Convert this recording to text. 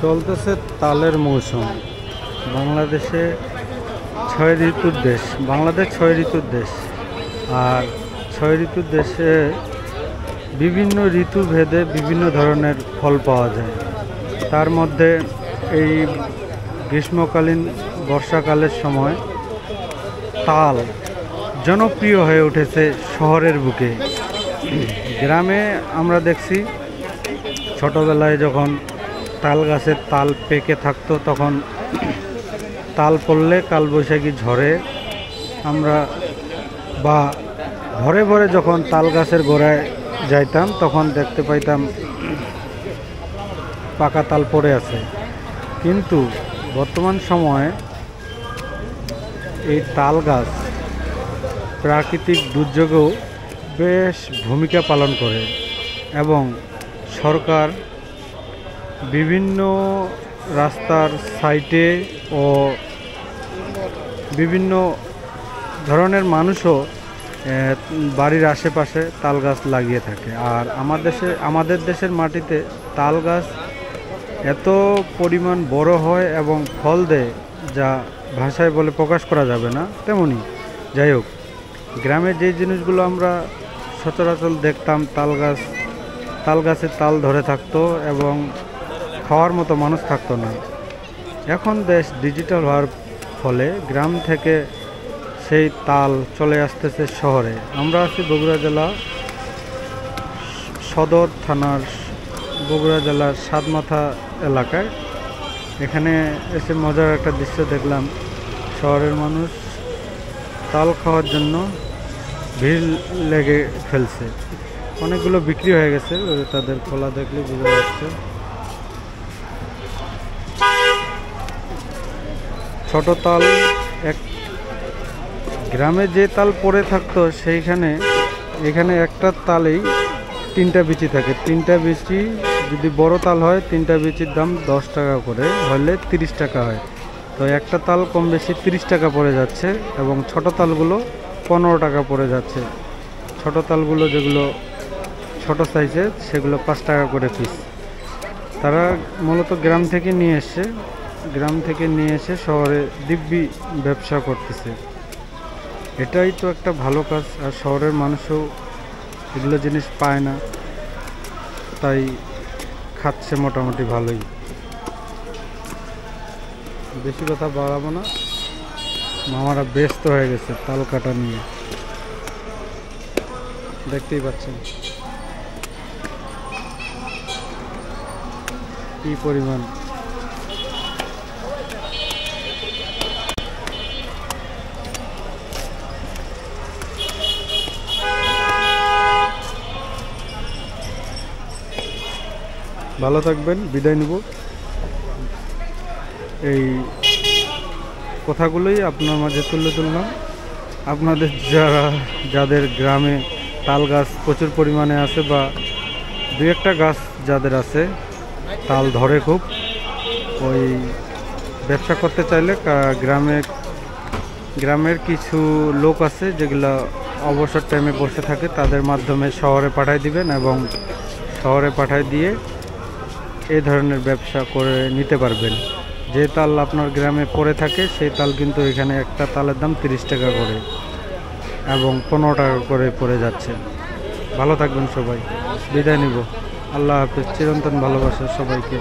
চলতেছে তালের মৌসুম। বাংলাদেশে ৬ ঋতুর দেশ, বাংলাদেশ ৬ ঋতুর দেশ। আর ৬ ঋতুর দেশে বিভিন্ন ঋতু ভেদে বিভিন্ন ধরনের ফল পাওয়া যায়। তার মধ্যে এই গ্রীষ্মকালীন বর্ষাকালের সময় তাল জনপ্রিয় হয়ে উঠেছে শহরের বুকে। গ্রামে আমরা দেখছি ছোটোবেলায় যখন তাল গাছের তাল পেকে থাকতো, তখন তাল পড়লে কালবৈশাখী ঝড়ে আমরা বা ভরে ভরে যখন তাল গাছের গোড়ায় যাইতাম, তখন দেখতে পাইতাম পাকা তাল পড়ে আছে। কিন্তু বর্তমান সময়ে এই তাল গাছ প্রাকৃতিক দুর্যোগেও বেশ ভূমিকা পালন করে এবং সরকার বিভিন্ন রাস্তার সাইডে ও বিভিন্ন ধরনের মানুষও বাড়ির আশেপাশে তাল গাছ লাগিয়ে থাকে। আর আমাদের দেশের মাটিতে তাল গাছ এত পরিমাণ বড় হয় এবং ফল দেয়, যা ভাষায় বলে প্রকাশ করা যাবে না। তেমনি যাই হোক, গ্রামে যে জিনিসগুলো আমরা সচরাচর দেখতাম, তাল গাছে তাল ধরে থাকতো এবং খাওয়ার মতো মানুষ থাকতো না। এখন দেশ ডিজিটাল হওয়ার ফলে গ্রাম থেকে সেই তাল চলে আসতেছে শহরে। আমরা আছি বগুড়া জেলা সদর থানার বগুড়া জেলার সাতমাথা এলাকায়। এখানে এসে মজার একটা দৃশ্য দেখলাম। শহরের মানুষ তাল খাওয়ার জন্য ভিড় লেগে ফেলছে। অনেকগুলো বিক্রি হয়ে গেছে, তাদের খোলা দেখলে বোঝা যাচ্ছে। ছোট তাল গ্রামে যে তাল পড়ে থাকতো এখানে একটা তালেই 3টা বিচি থাকে। 3টা বিচি যদি বড় তাল হয়, 3টা বিচির দাম 10 টাকা করে, হলে 30 টাকা হয়। তো একটা তাল কম বেশি 30 টাকা পড়ে যাচ্ছে এবং ছোট তালগুলো 15 টাকা পড়ে যাচ্ছে। ছোট তালগুলো যেগুলো ছোট সাইজের, সেগুলো 5 টাকা করে পিস। তারা মূলত গ্রাম থেকে নিয়ে এসে শহরে দিব্যি ব্যবসা করতেছে। এটাই তো একটা ভালো কাজ। আর শহরের মানুষও এগুলো জিনিস পায় না, তাই খাচ্ছে মোটামুটি ভালোই। বেশি কথা বাড়াবো না, মামারা ব্যস্ত হয়ে গেছে তাল কাটা নিয়ে, দেখতেই পাচ্ছেন কি পরিমাণ। ভালো থাকবেন, বিদায় নিব। এই কথাগুলোই আপনার মাঝে তুলে ধরলাম। আপনাদের যাদের গ্রামে তাল গাছ প্রচুর পরিমাণে আছে বা 2-1টা গাছ যাদের আছে, তাল ধরে খুব, ওই ব্যবসা করতে চাইলে গ্রামের কিছু লোক আছে যেগুলো অবসর টাইমে বসে থাকে, তাদের মাধ্যমে শহরে পাঠায় দিবেন এবং শহরে পাঠায় দিয়ে এই ধরনের ব্যবসা করে নিতে পারবেন। যে তাল আপনার গ্রামে পড়ে থাকে, সেই তাল কিন্তু এখানে একটা তালের দাম 30 টাকা করে এবং 15 টাকা করে পড়ে যাচ্ছে। ভালো থাকবেন সবাই, বিদায় নিব। আল্লাহ হাফেজ। চিরন্তন ভালোবাসা সবাইকে।